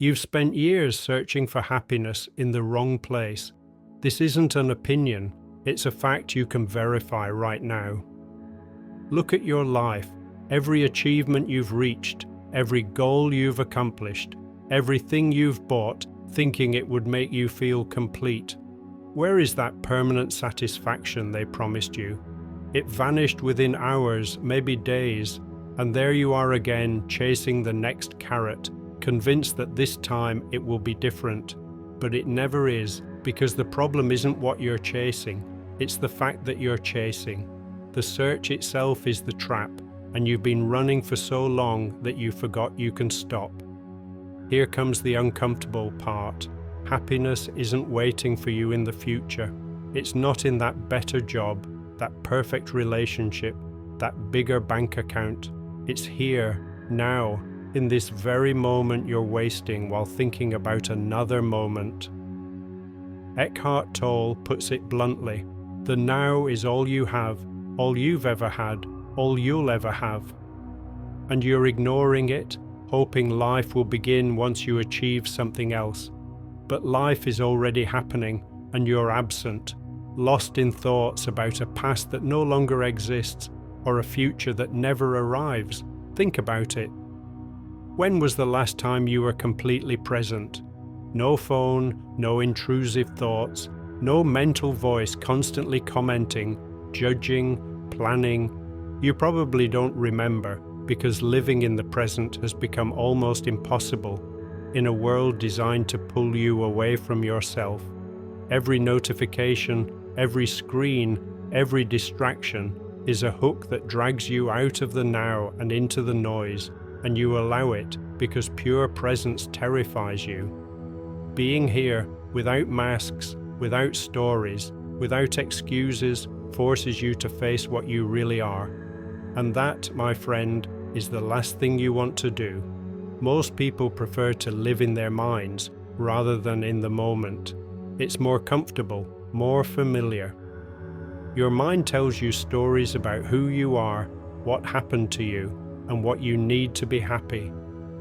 You've spent years searching for happiness in the wrong place. This isn't an opinion, it's a fact you can verify right now. Look at your life, every achievement you've reached, every goal you've accomplished, everything you've bought, thinking it would make you feel complete. Where is that permanent satisfaction they promised you? It vanished within hours, maybe days, and there you are again, chasing the next carrot, convinced that this time it will be different. But it never is, because the problem isn't what you're chasing, it's the fact that you're chasing. The search itself is the trap, and you've been running for so long that you forgot you can stop. Here comes the uncomfortable part. Happiness isn't waiting for you in the future. It's not in that better job, that perfect relationship, that bigger bank account. It's here, now, in this very moment you're wasting while thinking about another moment. Eckhart Tolle puts it bluntly, the now is all you have, all you've ever had, all you'll ever have. And you're ignoring it, hoping life will begin once you achieve something else. But life is already happening, and you're absent, lost in thoughts about a past that no longer exists or a future that never arrives. Think about it. When was the last time you were completely present? No phone, no intrusive thoughts, no mental voice constantly commenting, judging, planning. You probably don't remember because living in the present has become almost impossible in a world designed to pull you away from yourself. Every notification, every screen, every distraction is a hook that drags you out of the now and into the noise, and you allow it because pure presence terrifies you. Being here, without masks, without stories, without excuses, forces you to face what you really are. And that, my friend, is the last thing you want to do. Most people prefer to live in their minds rather than in the moment. It's more comfortable, more familiar. Your mind tells you stories about who you are, what happened to you, and what you need to be happy.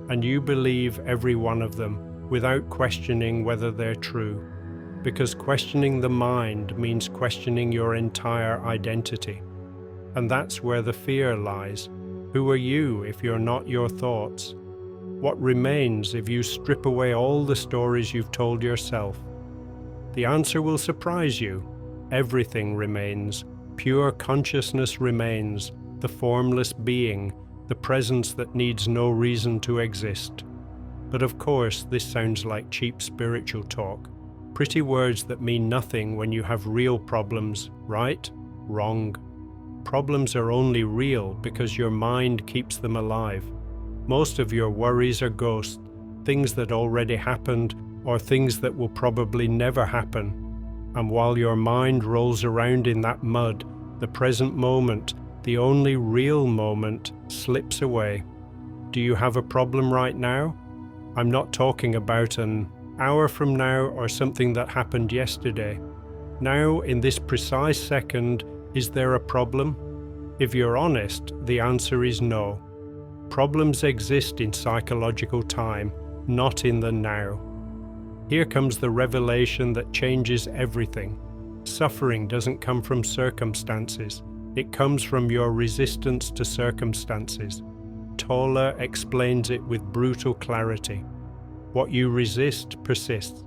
And you believe every one of them without questioning whether they're true. Because questioning the mind means questioning your entire identity. And that's where the fear lies. Who are you if you're not your thoughts? What remains if you strip away all the stories you've told yourself? The answer will surprise you. Everything remains. Pure consciousness remains, the formless being, the presence that needs no reason to exist. But of course, this sounds like cheap spiritual talk. Pretty words that mean nothing when you have real problems, right? Wrong. Problems are only real because your mind keeps them alive. Most of your worries are ghosts, things that already happened or things that will probably never happen. And while your mind rolls around in that mud, the present moment, the only real moment, slips away. Do you have a problem right now? I'm not talking about an hour from now or something that happened yesterday. Now, in this precise second, is there a problem? If you're honest, the answer is no. Problems exist in psychological time, not in the now. Here comes the revelation that changes everything. Suffering doesn't come from circumstances. It comes from your resistance to circumstances. Tolle explains it with brutal clarity. What you resist persists.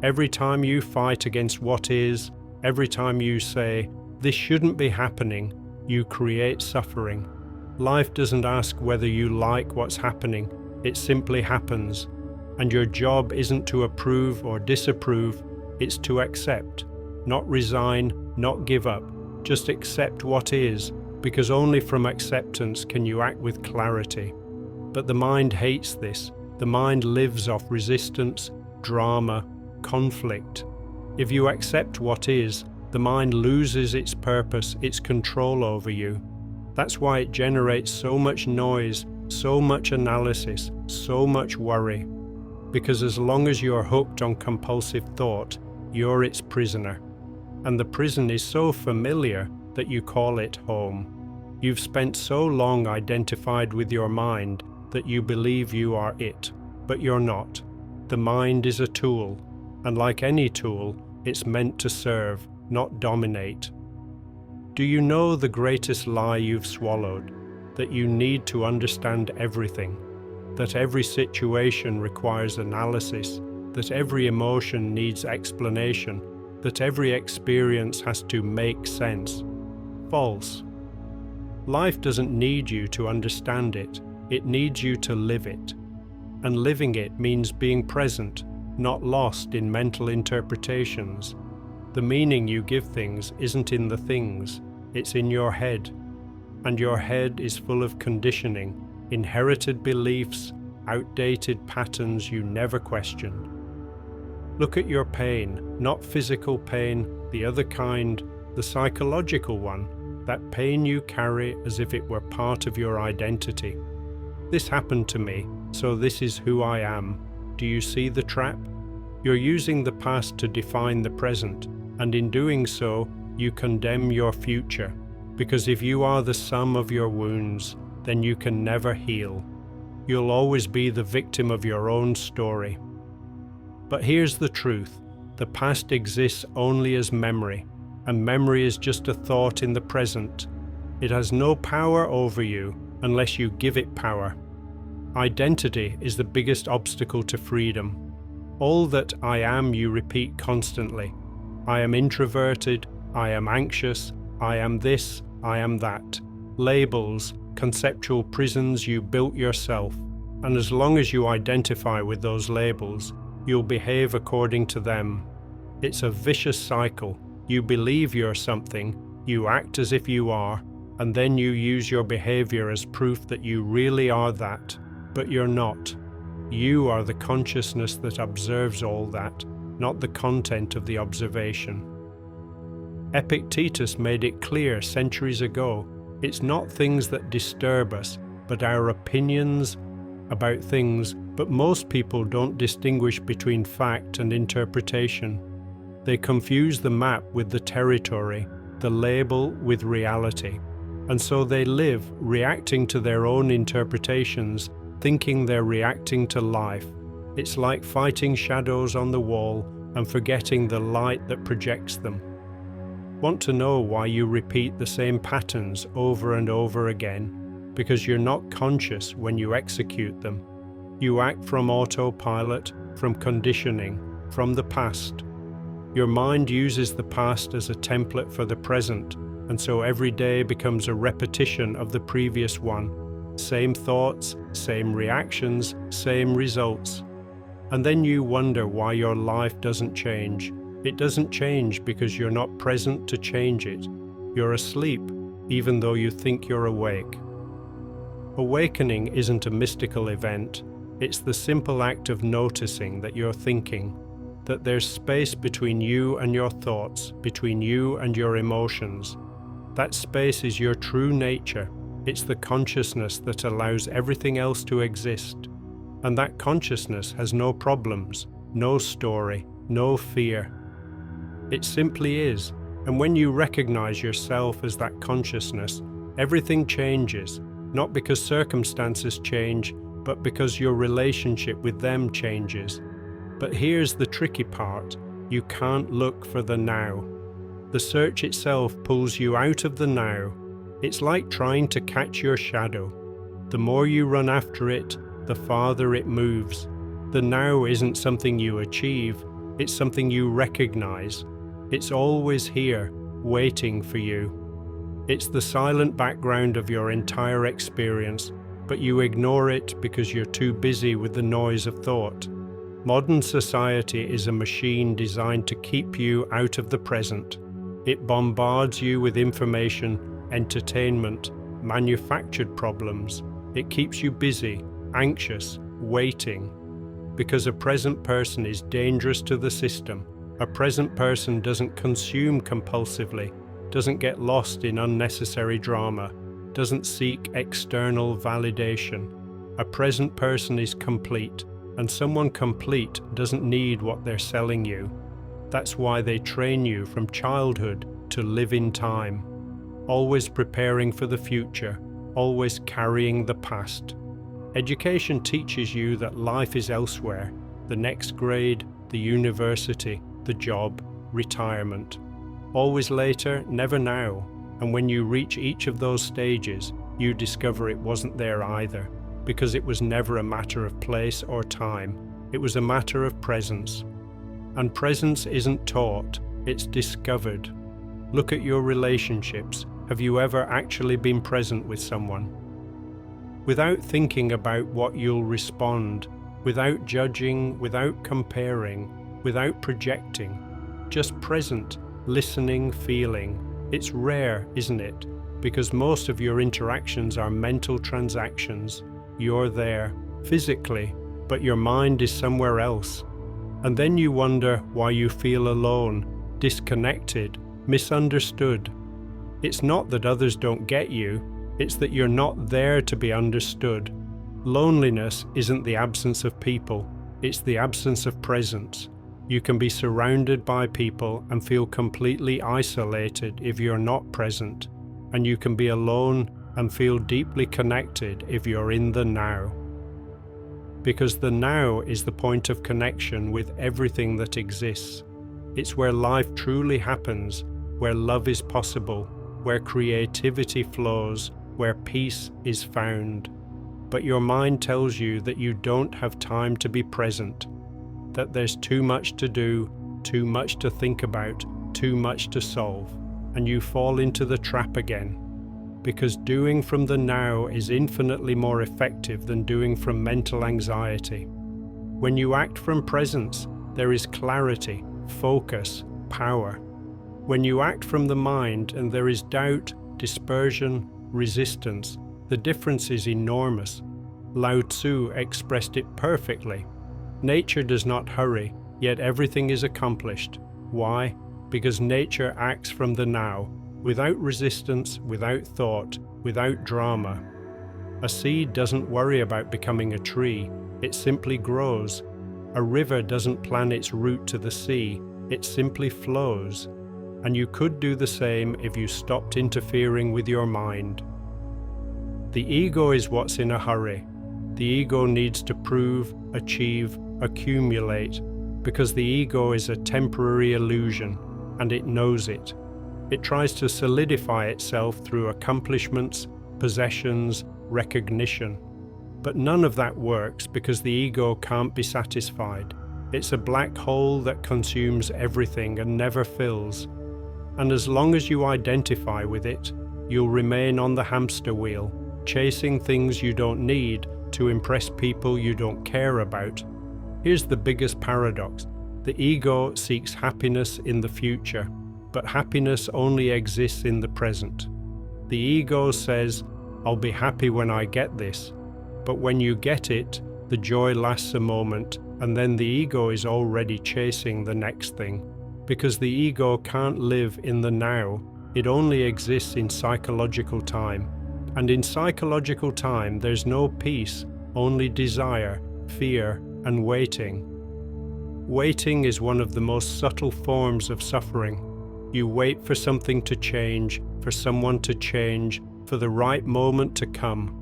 Every time you fight against what is, every time you say, "This shouldn't be happening," you create suffering. Life doesn't ask whether you like what's happening, it simply happens. And your job isn't to approve or disapprove, it's to accept. Not resign, not give up, just accept what is, because only from acceptance can you act with clarity. But the mind hates this. The mind lives off resistance, drama, conflict. If you accept what is, the mind loses its purpose, its control over you. That's why it generates so much noise, so much analysis, so much worry. Because as long as you're hooked on compulsive thought, you're its prisoner. And the prison is so familiar that you call it home. You've spent so long identified with your mind that you believe you are it, but you're not. The mind is a tool, and like any tool, it's meant to serve, not dominate. Do you know the greatest lie you've swallowed? That you need to understand everything, that every situation requires analysis, that every emotion needs explanation, that every experience has to make sense. False. Life doesn't need you to understand it, it needs you to live it. And living it means being present, not lost in mental interpretations. The meaning you give things isn't in the things, it's in your head. And your head is full of conditioning, inherited beliefs, outdated patterns you never questioned. Look at your pain, not physical pain, the other kind, the psychological one, that pain you carry as if it were part of your identity. This happened to me, so this is who I am. Do you see the trap? You're using the past to define the present, and in doing so, you condemn your future. Because if you are the sum of your wounds, then you can never heal. You'll always be the victim of your own story. But here's the truth. The past exists only as memory, and memory is just a thought in the present. It has no power over you unless you give it power. Identity is the biggest obstacle to freedom. All that I am you repeat constantly. I am introverted, I am anxious, I am this, I am that. Labels, conceptual prisons you built yourself, and as long as you identify with those labels, you'll behave according to them. It's a vicious cycle. You believe you're something, you act as if you are, and then you use your behavior as proof that you really are that, but you're not. You are the consciousness that observes all that, not the content of the observation. Epictetus made it clear centuries ago, it's not things that disturb us, but our opinions about things, but most people don't distinguish between fact and interpretation. They confuse the map with the territory, the label with reality, and so they live reacting to their own interpretations, thinking they're reacting to life. It's like fighting shadows on the wall and forgetting the light that projects them. Want to know why you repeat the same patterns over and over again? Because you're not conscious when you execute them. You act from autopilot, from conditioning, from the past. Your mind uses the past as a template for the present, and so every day becomes a repetition of the previous one. Same thoughts, same reactions, same results. And then you wonder why your life doesn't change. It doesn't change because you're not present to change it. You're asleep, even though you think you're awake. Awakening isn't a mystical event. It's the simple act of noticing that you're thinking, that there's space between you and your thoughts, between you and your emotions. That space is your true nature. It's the consciousness that allows everything else to exist. And that consciousness has no problems, no story, no fear. It simply is, and when you recognize yourself as that consciousness, everything changes, not because circumstances change, but because your relationship with them changes. But here's the tricky part, you can't look for the now. The search itself pulls you out of the now. It's like trying to catch your shadow. The more you run after it, the farther it moves. The now isn't something you achieve, it's something you recognize. It's always here, waiting for you. It's the silent background of your entire experience, but you ignore it because you're too busy with the noise of thought. Modern society is a machine designed to keep you out of the present. It bombards you with information, entertainment, manufactured problems. It keeps you busy, anxious, waiting. Because a present person is dangerous to the system. A present person doesn't consume compulsively, doesn't get lost in unnecessary drama, doesn't seek external validation. A present person is complete, and someone complete doesn't need what they're selling you. That's why they train you from childhood to live in time, always preparing for the future, always carrying the past. Education teaches you that life is elsewhere. the next grade, the university, the job, retirement. Always later, never now. And when you reach each of those stages, you discover it wasn't there either, because it was never a matter of place or time. It was a matter of presence. And presence isn't taught, it's discovered. Look at your relationships. Have you ever actually been present with someone? Without thinking about what you'll respond, without judging, without comparing, without projecting, just present, listening, feeling. It's rare, isn't it? Because most of your interactions are mental transactions. You're there, physically, but your mind is somewhere else. And then you wonder why you feel alone, disconnected, misunderstood. It's not that others don't get you, it's that you're not there to be understood. Loneliness isn't the absence of people, it's the absence of presence. You can be surrounded by people and feel completely isolated if you're not present, and you can be alone and feel deeply connected if you're in the now. Because the now is the point of connection with everything that exists. It's where life truly happens, where love is possible, where creativity flows, where peace is found. But your mind tells you that you don't have time to be present, that there's too much to do, too much to think about, too much to solve, and you fall into the trap again. Because doing from the now is infinitely more effective than doing from mental anxiety. When you act from presence, there is clarity, focus, power. When you act from the mind and there is doubt, dispersion, resistance, the difference is enormous. Lao Tzu expressed it perfectly. Nature does not hurry, yet everything is accomplished. Why? Because nature acts from the now, without resistance, without thought, without drama. A seed doesn't worry about becoming a tree, it simply grows. A river doesn't plan its route to the sea, it simply flows. And you could do the same if you stopped interfering with your mind. The ego is what's in a hurry. The ego needs to prove, achieve, accumulate, because the ego is a temporary illusion, and it knows it. It tries to solidify itself through accomplishments, possessions, recognition. But none of that works because the ego can't be satisfied. It's a black hole that consumes everything and never fills. And as long as you identify with it, you'll remain on the hamster wheel, chasing things you don't need to impress people you don't care about. Here's the biggest paradox. The ego seeks happiness in the future, but happiness only exists in the present. The ego says, "I'll be happy when I get this." But when you get it, the joy lasts a moment, and then the ego is already chasing the next thing. Because the ego can't live in the now, it only exists in psychological time. And in psychological time, there's no peace, only desire, fear, and waiting. Waiting is one of the most subtle forms of suffering. You wait for something to change, for someone to change, for the right moment to come.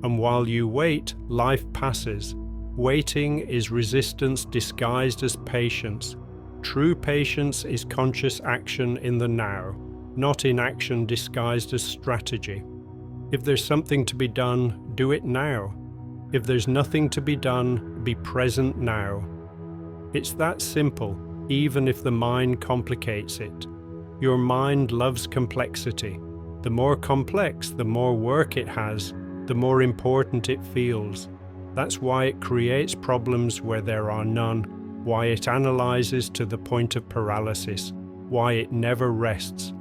And while you wait, life passes. Waiting is resistance disguised as patience. True patience is conscious action in the now, not inaction disguised as strategy. If there's something to be done, do it now. If there's nothing to be done, be present now. It's that simple, even if the mind complicates it. Your mind loves complexity. The more complex, the more work it has, the more important it feels. That's why it creates problems where there are none, why it analyzes to the point of paralysis, why it never rests.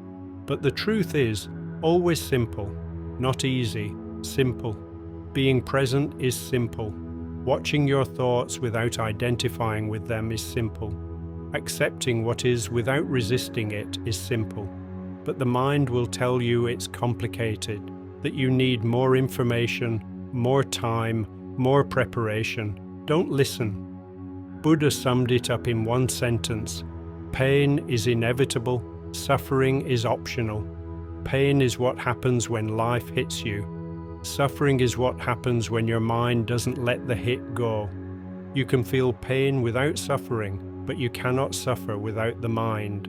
But the truth is, always simple, not easy, simple. Being present is simple. Watching your thoughts without identifying with them is simple. Accepting what is without resisting it is simple. But the mind will tell you it's complicated, that you need more information, more time, more preparation. Don't listen. Buddha summed it up in one sentence. Pain is inevitable, suffering is optional. Pain is what happens when life hits you. Suffering is what happens when your mind doesn't let the hit go. You can feel pain without suffering, but you cannot suffer without the mind.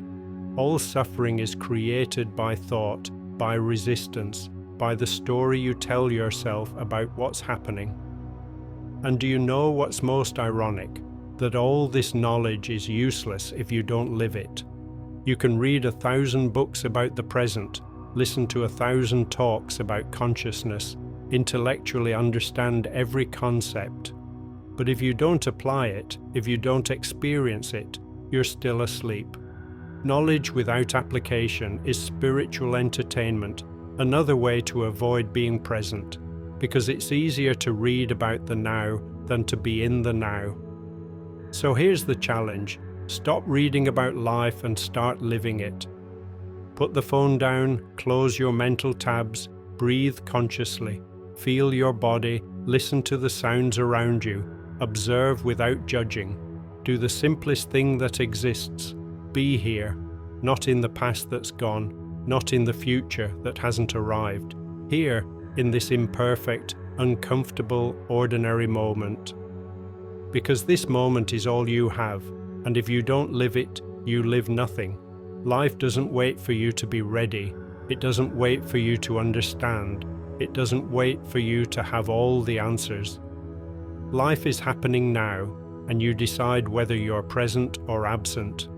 All suffering is created by thought, by resistance, by the story you tell yourself about what's happening. And do you know what's most ironic? That all this knowledge is useless if you don't live it. You can read 1,000 books about the present, listen to 1,000 talks about consciousness, intellectually understand every concept. But if you don't apply it, if you don't experience it, you're still asleep. Knowledge without application is spiritual entertainment, another way to avoid being present, because it's easier to read about the now than to be in the now. So here's the challenge. Stop reading about life and start living it. Put the phone down, close your mental tabs, breathe consciously, feel your body, listen to the sounds around you, observe without judging. Do the simplest thing that exists. Be here, not in the past that's gone, not in the future that hasn't arrived. Here, in this imperfect, uncomfortable, ordinary moment. Because this moment is all you have, and if you don't live it, you live nothing. Life doesn't wait for you to be ready. It doesn't wait for you to understand. It doesn't wait for you to have all the answers. Life is happening now, and you decide whether you're present or absent.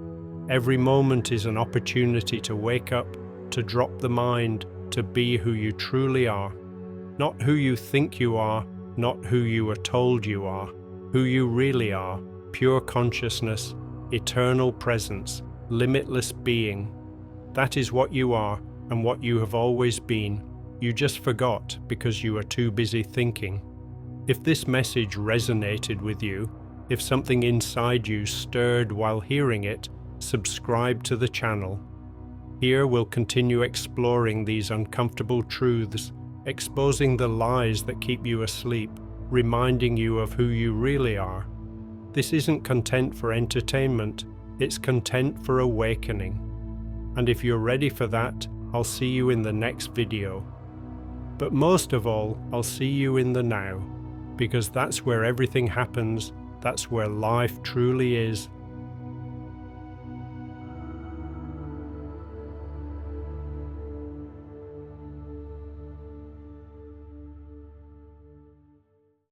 Every moment is an opportunity to wake up, to drop the mind, to be who you truly are. Not who you think you are, not who you were told you are. Who you really are, pure consciousness, eternal presence, limitless being. That is what you are and what you have always been. You just forgot because you were too busy thinking. If this message resonated with you, if something inside you stirred while hearing it, subscribe to the channel. Here we'll continue exploring these uncomfortable truths, exposing the lies that keep you asleep, reminding you of who you really are. This isn't content for entertainment, it's content for awakening. And if you're ready for that, I'll see you in the next video. But most of all, I'll see you in the now, because that's where everything happens, that's where life truly is,